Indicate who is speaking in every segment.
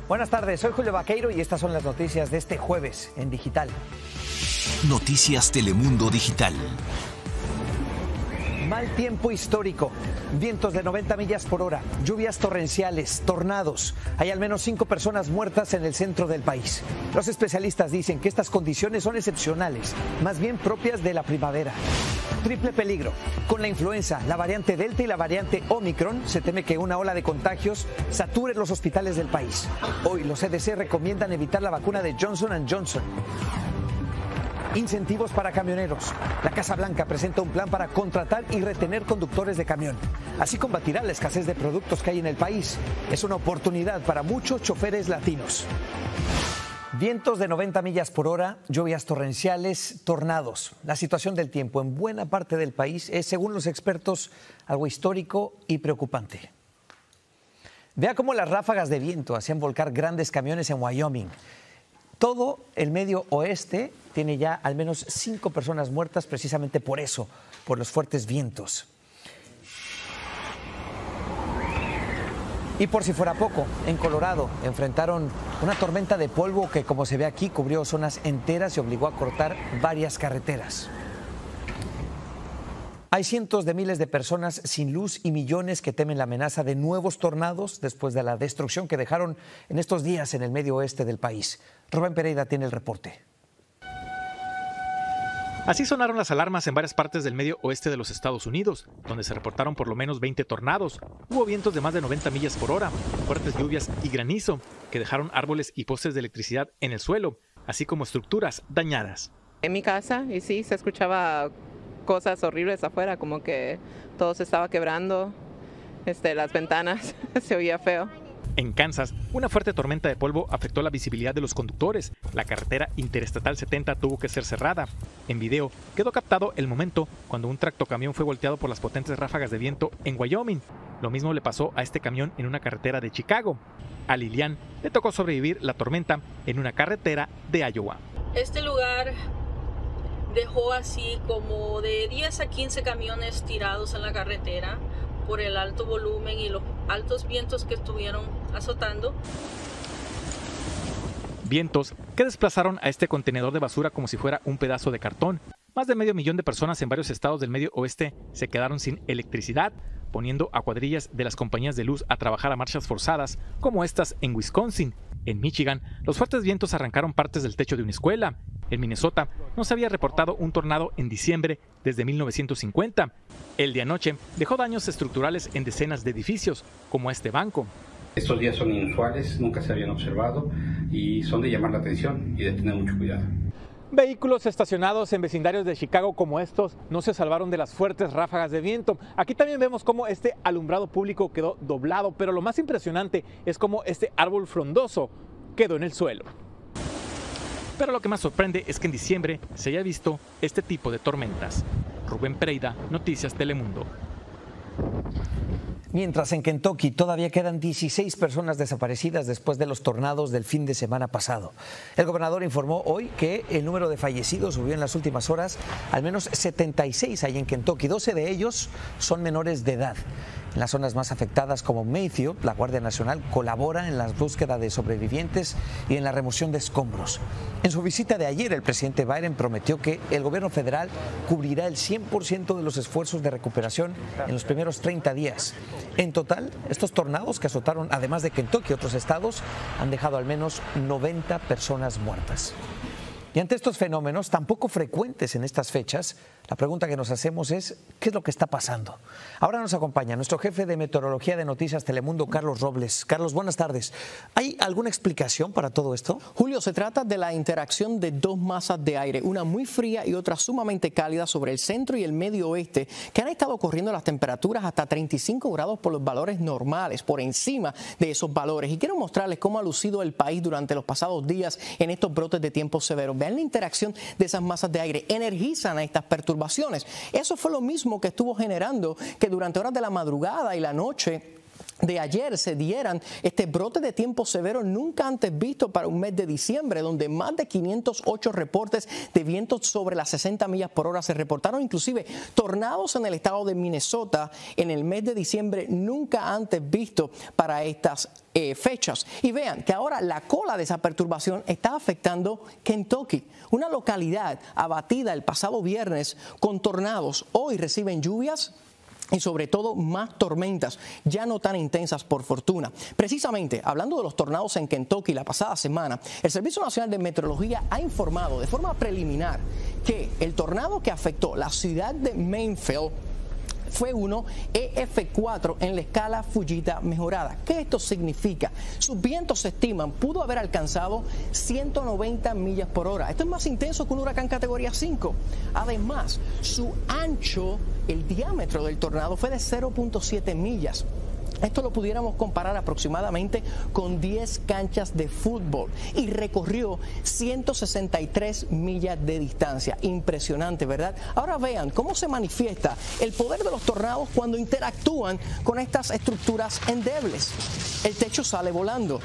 Speaker 1: Buenas tardes, soy Julio Vaqueiro y estas son las noticias de este jueves en Digital.
Speaker 2: Noticias Telemundo Digital.
Speaker 1: Mal tiempo histórico, vientos de 90 millas por hora, lluvias torrenciales, tornados. Hay al menos 5 personas muertas en el centro del país. Los especialistas dicen que estas condiciones son excepcionales, más bien propias de la primavera. Triple peligro. Con la influenza, la variante Delta y la variante Omicron, se teme que una ola de contagios sature los hospitales del país. Hoy los CDC recomiendan evitar la vacuna de Johnson & Johnson. Incentivos para camioneros. La Casa Blanca presenta un plan para contratar y retener conductores de camión. Así combatirá la escasez de productos que hay en el país. Es una oportunidad para muchos choferes latinos. Vientos de 90 millas por hora, lluvias torrenciales, tornados. La situación del tiempo en buena parte del país es, según los expertos, algo histórico y preocupante. Vea cómo las ráfagas de viento hacían volcar grandes camiones en Wyoming. Todo el medio oeste tiene ya al menos 5 personas muertas precisamente por eso, por los fuertes vientos. Y por si fuera poco, en Colorado enfrentaron una tormenta de polvo que, como se ve aquí, cubrió zonas enteras y obligó a cortar varias carreteras. Hay cientos de miles de personas sin luz y millones que temen la amenaza de nuevos tornados después de la destrucción que dejaron en estos días en el medio oeste del país. Rubén Pereira tiene el reporte.
Speaker 3: Así sonaron las alarmas en varias partes del medio oeste de los Estados Unidos, donde se reportaron por lo menos 20 tornados. Hubo vientos de más de 90 millas por hora, fuertes lluvias y granizo, que dejaron árboles y postes de electricidad en el suelo, así como estructuras dañadas.
Speaker 4: En mi casa, y sí, se escuchaba cosas horribles afuera, como que todo se estaba quebrando, las ventanas, se oía feo.
Speaker 3: En Kansas, una fuerte tormenta de polvo afectó la visibilidad de los conductores. La carretera Interestatal 70 tuvo que ser cerrada. En video quedó captado el momento cuando un tractocamión fue volteado por las potentes ráfagas de viento en Wyoming. Lo mismo le pasó a este camión en una carretera de Chicago. A Lilian le tocó sobrevivir la tormenta en una carretera de Iowa.
Speaker 5: Este lugar dejó así como de 10 a 15 camiones tirados en la carretera por el alto volumen y los altos vientos que estuvieron azotando.
Speaker 3: Vientos que desplazaron a este contenedor de basura como si fuera un pedazo de cartón. Más de 500,000 de personas en varios estados del medio oeste se quedaron sin electricidad, poniendo a cuadrillas de las compañías de luz a trabajar a marchas forzadas, como estas en Wisconsin. En Michigan, los fuertes vientos arrancaron partes del techo de una escuela. En Minnesota no se había reportado un tornado en diciembre desde 1950. El de anoche dejó daños estructurales en decenas de edificios, como este banco.
Speaker 6: Estos días son inusuales, nunca se habían observado y son de llamar la atención y de tener mucho cuidado.
Speaker 3: Vehículos estacionados en vecindarios de Chicago como estos no se salvaron de las fuertes ráfagas de viento. Aquí también vemos cómo este alumbrado público quedó doblado, pero lo más impresionante es cómo este árbol frondoso quedó en el suelo. Pero lo que más sorprende es que en diciembre se haya visto este tipo de tormentas. Rubén Pereira, Noticias Telemundo.
Speaker 1: Mientras en Kentucky todavía quedan 16 personas desaparecidas después de los tornados del fin de semana pasado. El gobernador informó hoy que el número de fallecidos subió en las últimas horas, al menos 76 hay en Kentucky, 12 de ellos son menores de edad. En las zonas más afectadas como Mayfield, la Guardia Nacional colabora en la búsqueda de sobrevivientes y en la remoción de escombros. En su visita de ayer, el presidente Biden prometió que el gobierno federal cubrirá el 100% de los esfuerzos de recuperación en los primeros 30 días. En total, estos tornados que azotaron, además de Kentucky y otros estados, han dejado al menos 90 personas muertas. Y ante estos fenómenos tan poco frecuentes en estas fechas, la pregunta que nos hacemos es, ¿qué es lo que está pasando? Ahora nos acompaña nuestro jefe de meteorología de Noticias Telemundo, Carlos Robles. Carlos, buenas tardes. ¿Hay alguna explicación para todo esto?
Speaker 7: Julio, se trata de la interacción de dos masas de aire, una muy fría y otra sumamente cálida sobre el centro y el medio oeste, que han estado corriendo las temperaturas hasta 35 grados por los valores normales, por encima de esos valores. Y quiero mostrarles cómo ha lucido el país durante los pasados días en estos brotes de tiempo severos. Vean la interacción de esas masas de aire, energizan a estas perturbaciones. Eso fue lo mismo que estuvo generando que durante horas de la madrugada y la noche de ayer se dieran este brote de tiempo severo nunca antes visto para un mes de diciembre, donde más de 508 reportes de vientos sobre las 60 millas por hora se reportaron, inclusive tornados en el estado de Minnesota en el mes de diciembre nunca antes visto para estas fechas. Y vean que ahora la cola de esa perturbación está afectando Kentucky, una localidad abatida el pasado viernes con tornados. Hoy reciben lluvias y sobre todo más tormentas, ya no tan intensas por fortuna. Precisamente, hablando de los tornados en Kentucky la pasada semana, el Servicio Nacional de Meteorología ha informado de forma preliminar que el tornado que afectó la ciudad de Mainfield fue uno EF4 en la escala Fujita mejorada. ¿Qué esto significa? Sus vientos se estiman pudo haber alcanzado 190 millas por hora. Esto es más intenso que un huracán categoría 5. Además, su ancho, el diámetro del tornado fue de 0.7 millas. Esto lo pudiéramos comparar aproximadamente con 10 canchas de fútbol y recorrió 163 millas de distancia. Impresionante, ¿verdad? Ahora vean cómo se manifiesta el poder de los tornados cuando interactúan con estas estructuras endebles. El techo sale volando,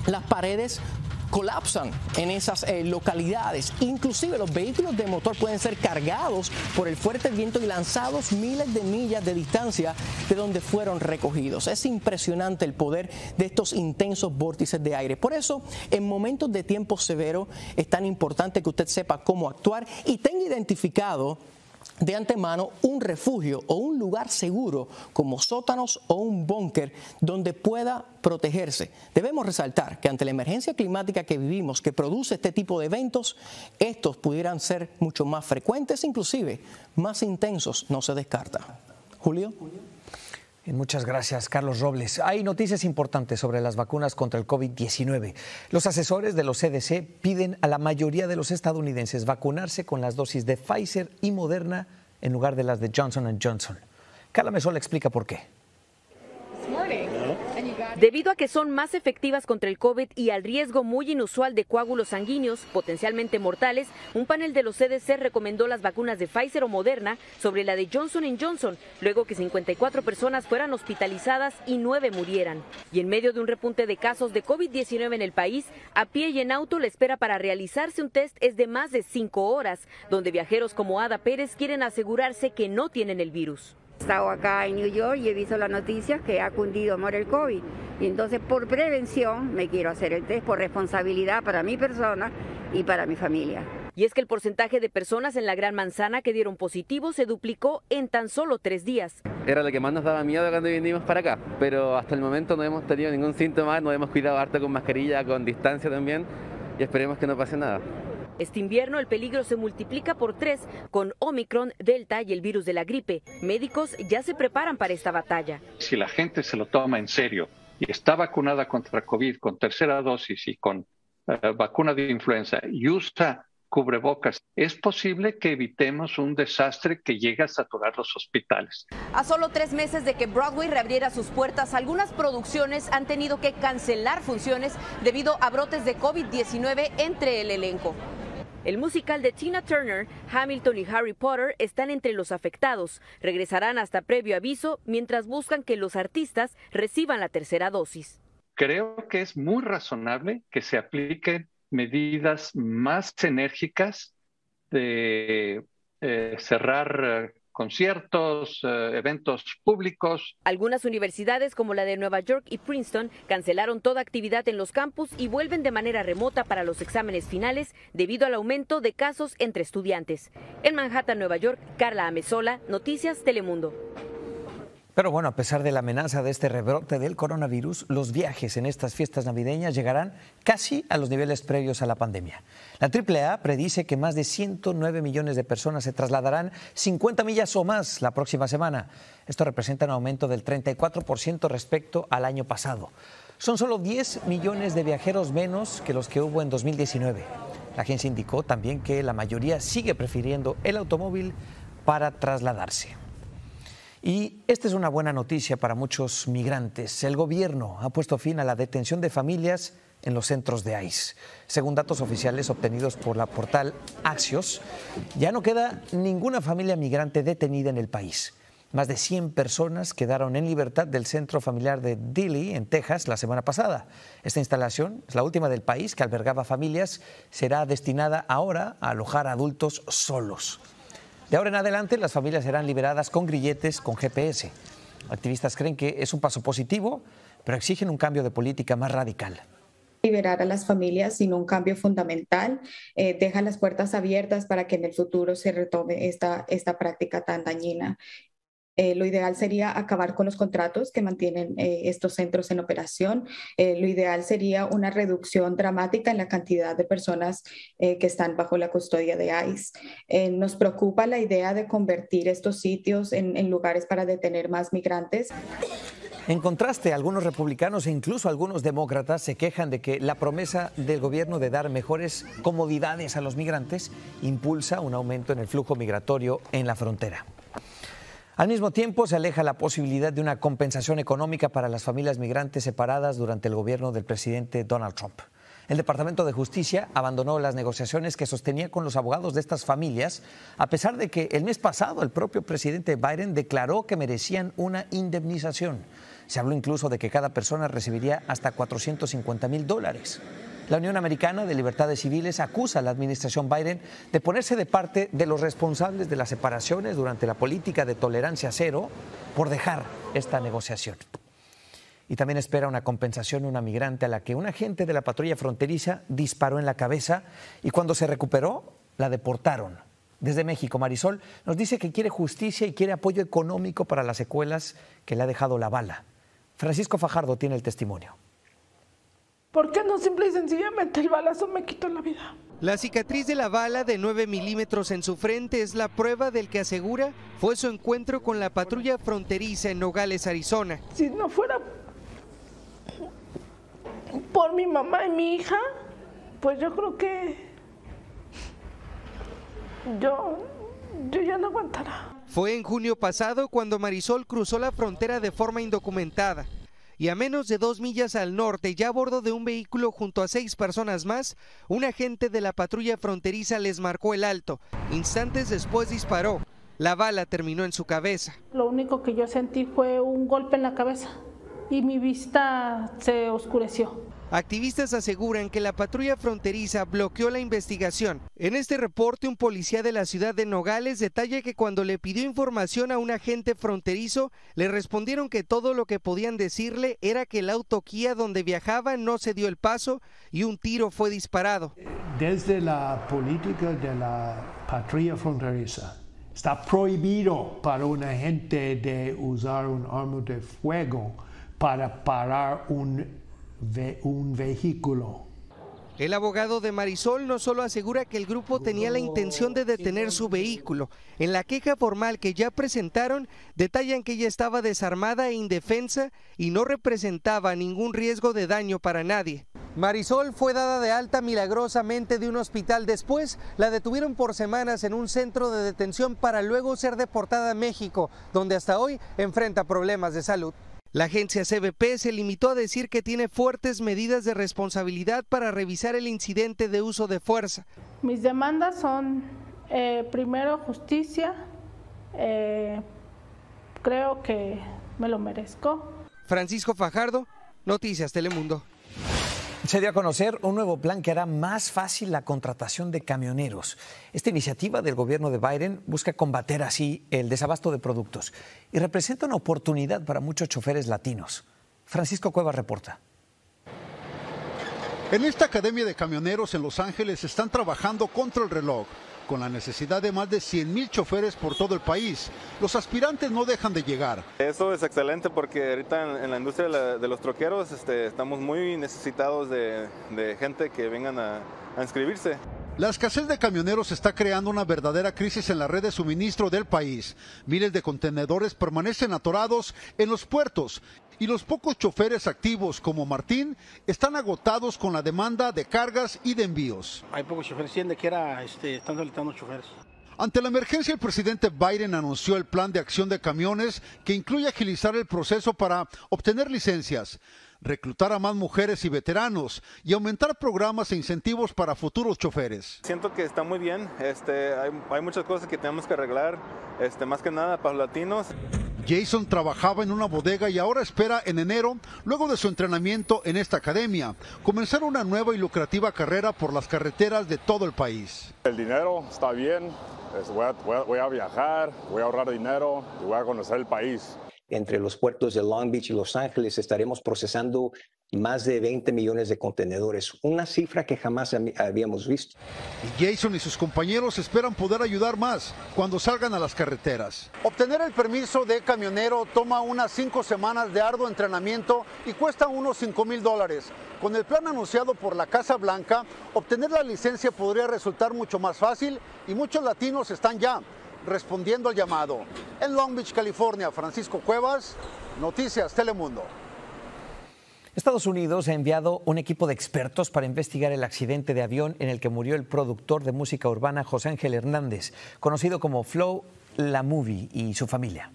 Speaker 7: las paredes colapsan en esas localidades. Inclusive los vehículos de motor pueden ser cargados por el fuerte viento y lanzados miles de millas de distancia de donde fueron recogidos. Es impresionante el poder de estos intensos vórtices de aire. Por eso, en momentos de tiempo severo, es tan importante que usted sepa cómo actuar y tenga identificado de antemano un refugio o un lugar seguro como sótanos o un búnker donde pueda protegerse. Debemos resaltar que ante la emergencia climática que vivimos, que produce este tipo de eventos, estos pudieran ser mucho más frecuentes, inclusive más intensos, no se descarta. Julio.
Speaker 1: Muchas gracias, Carlos Robles. Hay noticias importantes sobre las vacunas contra el COVID-19. Los asesores de los CDC piden a la mayoría de los estadounidenses vacunarse con las dosis de Pfizer y Moderna en lugar de las de Johnson & Johnson. Carla Mesol explica por qué.
Speaker 8: Debido a que son más efectivas contra el COVID y al riesgo muy inusual de coágulos sanguíneos, potencialmente mortales, un panel de los CDC recomendó las vacunas de Pfizer o Moderna sobre la de Johnson & Johnson, luego que 54 personas fueran hospitalizadas y 9 murieran. Y en medio de un repunte de casos de COVID-19 en el país, a pie y en auto la espera para realizarse un test es de más de 5 horas, donde viajeros como Ada Pérez quieren asegurarse que no tienen el virus.
Speaker 9: He estado acá en New York y he visto las noticias que ha cundido más el COVID. Y entonces, por prevención, me quiero hacer el test, por responsabilidad para mi persona y para mi familia.
Speaker 8: Y es que el porcentaje de personas en la Gran Manzana que dieron positivo se duplicó en tan solo 3 días.
Speaker 10: Era lo que más nos daba miedo cuando vinimos para acá, pero hasta el momento no hemos tenido ningún síntoma, nos hemos cuidado harto con mascarilla, con distancia también, y esperemos que no pase nada.
Speaker 8: Este invierno el peligro se multiplica por 3 con Omicron, Delta y el virus de la gripe. Médicos ya se preparan para esta batalla.
Speaker 11: Si la gente se lo toma en serio y está vacunada contra COVID con tercera dosis y con vacuna de influenza y usa cubrebocas, es posible que evitemos un desastre que llegue a saturar los hospitales.
Speaker 8: A solo 3 meses de que Broadway reabriera sus puertas, algunas producciones han tenido que cancelar funciones debido a brotes de COVID-19 entre el elenco. El musical de Tina Turner, Hamilton y Harry Potter están entre los afectados. Regresarán hasta previo aviso mientras buscan que los artistas reciban la tercera dosis.
Speaker 11: Creo que es muy razonable que se apliquen medidas más enérgicas de cerrar conciertos, eventos públicos.
Speaker 8: Algunas universidades como la de Nueva York y Princeton cancelaron toda actividad en los campus y vuelven de manera remota para los exámenes finales debido al aumento de casos entre estudiantes. En Manhattan, Nueva York, Carla Amezola, Noticias Telemundo.
Speaker 1: Pero bueno, a pesar de la amenaza de este rebrote del coronavirus, los viajes en estas fiestas navideñas llegarán casi a los niveles previos a la pandemia. La AAA predice que más de 109 millones de personas se trasladarán 50 millas o más la próxima semana. Esto representa un aumento del 34% respecto al año pasado. Son solo 10 millones de viajeros menos que los que hubo en 2019. La agencia indicó también que la mayoría sigue prefiriendo el automóvil para trasladarse. Y esta es una buena noticia para muchos migrantes. El gobierno ha puesto fin a la detención de familias en los centros de ICE. Según datos oficiales obtenidos por la portal Axios, ya no queda ninguna familia migrante detenida en el país. Más de 100 personas quedaron en libertad del centro familiar de Dilley, en Texas, la semana pasada. Esta instalación es la última del país que albergaba familias. Será destinada ahora a alojar a adultos solos. De ahora en adelante, las familias serán liberadas con grilletes con GPS. Activistas creen que es un paso positivo, pero exigen un cambio de política más radical.
Speaker 12: Liberar a las familias sin un cambio fundamental deja las puertas abiertas para que en el futuro se retome esta práctica tan dañina. Lo ideal sería acabar con los contratos que mantienen estos centros en operación. Lo ideal sería una reducción dramática en la cantidad de personas que están bajo la custodia de ICE. Nos preocupa la idea de convertir estos sitios en lugares para detener más migrantes.
Speaker 1: En contraste, algunos republicanos e incluso algunos demócratas se quejan de que la promesa del gobierno de dar mejores comodidades a los migrantes impulsa un aumento en el flujo migratorio en la frontera. Al mismo tiempo, se aleja la posibilidad de una compensación económica para las familias migrantes separadas durante el gobierno del presidente Donald Trump. El Departamento de Justicia abandonó las negociaciones que sostenía con los abogados de estas familias, a pesar de que el mes pasado el propio presidente Biden declaró que merecían una indemnización. Se habló incluso de que cada persona recibiría hasta $450,000. La Unión Americana de Libertades Civiles acusa a la administración Biden de ponerse de parte de los responsables de las separaciones durante la política de tolerancia cero por dejar esta negociación. Y también espera una compensación una migrante a la que un agente de la patrulla fronteriza disparó en la cabeza y cuando se recuperó la deportaron. Desde México, Marisol nos dice que quiere justicia y quiere apoyo económico para las secuelas que le ha dejado la bala. Francisco Fajardo tiene el testimonio.
Speaker 13: ¿Por qué no simple y sencillamente el balazo me quitó la vida?
Speaker 14: La cicatriz de la bala de 9 milímetros en su frente es la prueba del que asegura fue su encuentro con la patrulla fronteriza en Nogales, Arizona.
Speaker 13: Si no fuera por mi mamá y mi hija, pues yo creo que yo ya no aguantará.
Speaker 14: Fue en junio pasado cuando Marisol cruzó la frontera de forma indocumentada. Y a menos de 2 millas al norte, ya a bordo de un vehículo junto a 6 personas más, un agente de la patrulla fronteriza les marcó el alto. Instantes después disparó. La bala terminó en su cabeza.
Speaker 13: Lo único que yo sentí fue un golpe en la cabeza y mi vista se oscureció.
Speaker 14: Activistas aseguran que la patrulla fronteriza bloqueó la investigación. En este reporte, un policía de la ciudad de Nogales detalla que cuando le pidió información a un agente fronterizo, le respondieron que todo lo que podían decirle era que el auto Kia donde viajaba no se dio el paso y un tiro fue disparado.
Speaker 15: Desde la política de la patrulla fronteriza, está prohibido para un agente de usar un arma de fuego para parar un vehículo.
Speaker 14: El abogado de Marisol no solo asegura que el grupo tenía la intención de detener su vehículo. En la queja formal que ya presentaron, detallan que ella estaba desarmada e indefensa y no representaba ningún riesgo de daño para nadie. Marisol fue dada de alta milagrosamente de un hospital. Después la detuvieron por semanas en un centro de detención para luego ser deportada a México, donde hasta hoy enfrenta problemas de salud. La agencia CBP se limitó a decir que tiene fuertes medidas de responsabilidad para revisar el incidente de uso de fuerza.
Speaker 13: Mis demandas son, primero, justicia. Creo que me lo merezco.
Speaker 14: Francisco Fajardo, Noticias Telemundo.
Speaker 1: Se dio a conocer un nuevo plan que hará más fácil la contratación de camioneros. Esta iniciativa del gobierno de Biden busca combater así el desabasto de productos y representa una oportunidad para muchos choferes latinos. Francisco Cuevas reporta.
Speaker 16: En esta academia de camioneros en Los Ángeles están trabajando contra el reloj, con la necesidad de más de 100,000 choferes por todo el país. Los aspirantes no dejan de llegar.
Speaker 17: Eso es excelente porque ahorita en la industria de los troqueros estamos muy necesitados de gente que vengan a inscribirse.
Speaker 16: La escasez de camioneros está creando una verdadera crisis en la red de suministro del país. Miles de contenedores permanecen atorados en los puertos y los pocos choferes activos como Martín están agotados con la demanda de cargas y de envíos.
Speaker 18: Hay pocos choferes, sí, de que están solicitando choferes.
Speaker 16: Ante la emergencia, el presidente Biden anunció el plan de acción de camiones que incluye agilizar el proceso para obtener licencias, reclutar a más mujeres y veteranos y aumentar programas e incentivos para futuros choferes.
Speaker 17: Siento que está muy bien, hay muchas cosas que tenemos que arreglar, más que nada para los latinos.
Speaker 16: Jason trabajaba en una bodega y ahora espera en enero, luego de su entrenamiento en esta academia, comenzar una nueva y lucrativa carrera por las carreteras de todo el país.
Speaker 18: El dinero está bien, voy a viajar, voy a ahorrar dinero y voy a conocer el país.
Speaker 19: Entre los puertos de Long Beach y Los Ángeles estaremos procesando más de 20 millones de contenedores, una cifra que jamás habíamos visto.
Speaker 16: Y Jason y sus compañeros esperan poder ayudar más cuando salgan a las carreteras. Obtener el permiso de camionero toma unas 5 semanas de arduo entrenamiento y cuesta unos $5,000. Con el plan anunciado por la Casa Blanca, obtener la licencia podría resultar mucho más fácil y muchos latinos están ya respondiendo al llamado. En Long Beach, California, Francisco Cuevas, Noticias Telemundo.
Speaker 1: Estados Unidos ha enviado un equipo de expertos para investigar el accidente de avión en el que murió el productor de música urbana José Ángel Hernández, conocido como Flow La Movie, y su familia.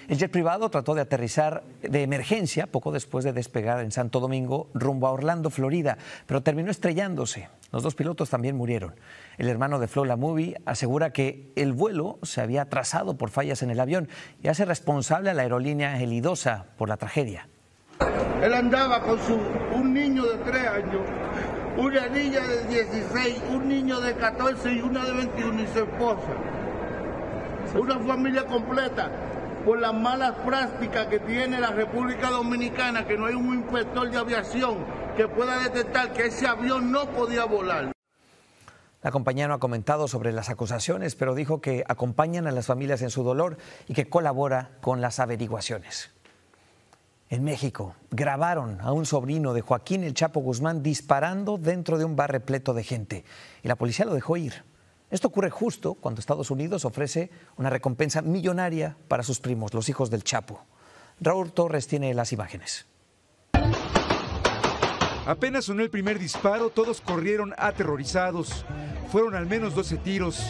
Speaker 1: El jet privado trató de aterrizar de emergencia poco después de despegar en Santo Domingo rumbo a Orlando, Florida, pero terminó estrellándose. Los 2 pilotos también murieron. El hermano de Flow La Movie asegura que el vuelo se había atrasado por fallas en el avión y hace responsable a la aerolínea Elidosa por la tragedia.
Speaker 20: Él andaba con un niño de 3 años, una niña de 16, un niño de 14 y una de 21 y su esposa. Una familia completa. Por las malas prácticas que tiene la República Dominicana, que no hay un inspector de aviación que pueda detectar que ese avión no podía volar.
Speaker 1: La compañía no ha comentado sobre las acusaciones, pero dijo que acompañan a las familias en su dolor y que colabora con las averiguaciones. En México, grabaron a un sobrino de Joaquín El Chapo Guzmán disparando dentro de un bar repleto de gente y la policía lo dejó ir. Esto ocurre justo cuando Estados Unidos ofrece una recompensa millonaria para sus primos, los hijos del Chapo. Raúl Torres tiene las imágenes.
Speaker 21: Apenas sonó el primer disparo, todos corrieron aterrorizados. Fueron al menos 12 tiros.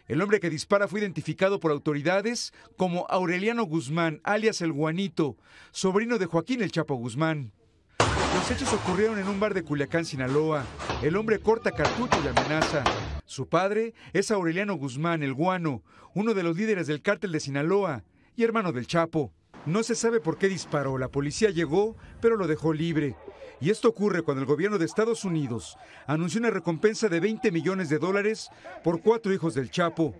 Speaker 21: El hombre que dispara fue identificado por autoridades como Aureliano Guzmán, alias El Guanito, sobrino de Joaquín El Chapo Guzmán. Los hechos ocurrieron en un bar de Culiacán, Sinaloa. El hombre corta cartucho y amenaza. Su padre es Aureliano Guzmán, el Guano, uno de los líderes del cártel de Sinaloa y hermano del Chapo. No se sabe por qué disparó. La policía llegó, pero lo dejó libre. Y esto ocurre cuando el gobierno de Estados Unidos anunció una recompensa de $20 millones por 4 hijos del Chapo.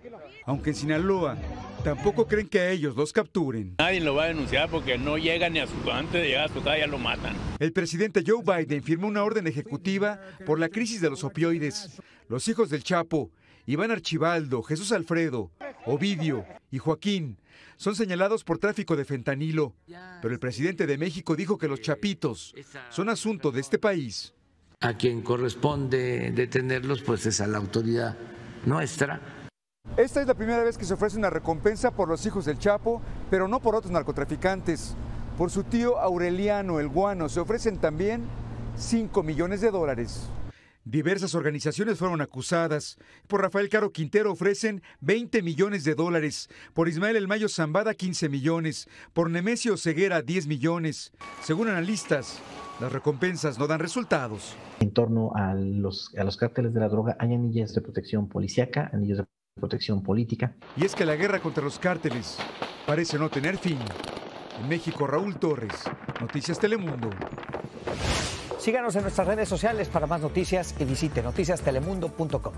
Speaker 21: Aunque en Sinaloa tampoco creen que a ellos los capturen.
Speaker 22: Nadie lo va a denunciar porque no llega ni a antes de llegar a su casa ya lo matan.
Speaker 21: El presidente Joe Biden firmó una orden ejecutiva por la crisis de los opioides. Los hijos del Chapo, Iván Archibaldo, Jesús Alfredo, Ovidio y Joaquín, son señalados por tráfico de fentanilo. Pero el presidente de México dijo que los chapitos son asunto de este país.
Speaker 23: A quien corresponde detenerlos, pues es a la autoridad nuestra.
Speaker 21: Esta es la primera vez que se ofrece una recompensa por los hijos del Chapo, pero no por otros narcotraficantes. Por su tío Aureliano, el Guano, se ofrecen también $5 millones. Diversas organizaciones fueron acusadas. Por Rafael Caro Quintero ofrecen $20 millones. Por Ismael El Mayo Zambada, 15 millones. Por Nemesio Ceguera, 10 millones. Según analistas, las recompensas no dan resultados.
Speaker 24: En torno a los cárteles de la droga hay anillos de protección policíaca, anillos de protección política.
Speaker 21: Y es que la guerra contra los cárteles parece no tener fin. En México, Raúl Torres, Noticias Telemundo.
Speaker 1: Síganos en nuestras redes sociales para más noticias y visite noticiastelemundo.com.